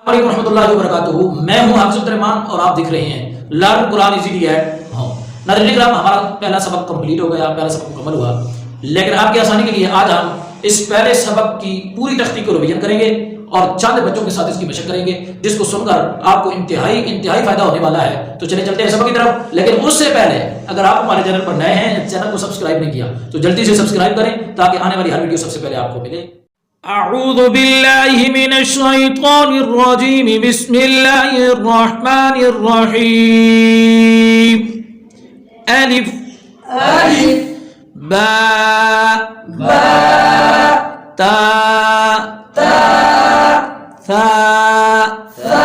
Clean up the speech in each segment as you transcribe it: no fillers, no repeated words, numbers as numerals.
अस्सलाम वालेकुम रहमतुल्लाहि व बरकातुहू। मैं हूं हाफिज़ रहमान और आप देख रहे हैं लर्न कुरान इजीली एट होम। नाज़रीन किराम, हमारा पहला सबक कंप्लीट हो गया, पहला सबक मुकम्मल हुआ, लेकिन आपकी आसानी के लिए आज हम इस पहले सबक की पूरी तख्ती को रिवीजन करेंगे और चंद बच्चों के साथ इसकी मशक करेंगे, जिसको सुनकर आपको इंतहाई फायदा होने वाला है। तो चले चलते हैं सबक की तरफ। लेकिन उससे पहले अगर आप हमारे चैनल पर नए हैं, चैनल को सब्सक्राइब नहीं किया, तो जल्दी से सब्सक्राइब करें ताकि आने वाली हर वीडियो सबसे पहले आपको मिले। अऊज़ु बिल्लाहि मिनश शैतानिर रजीम, बिस्मिल्लाहिर रहमानिर रहीम। अलिफ अलिफ बा बा ता ता सा सा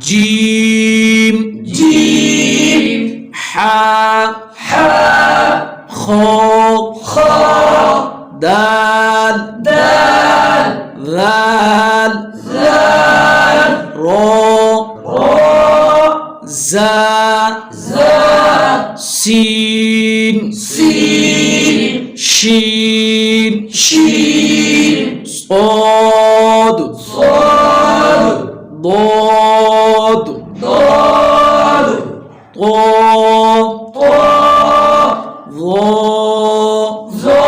जीम जीम हा हा खो खा दाल दाल ذال ذال रो را زا زا سين سين شين شين صاد صاد ضاد ضاد طا طا ظا ظا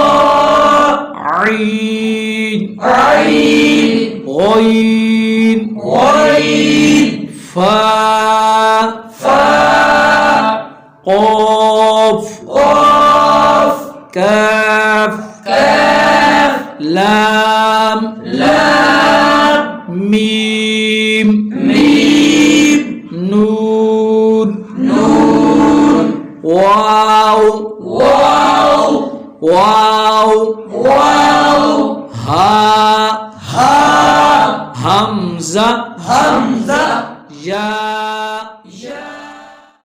عين عين غين غين فا فا قاف قاف كاف كاف لام لام ميم ميم نون نون واو واو واو واو ها ها همزة همزة يا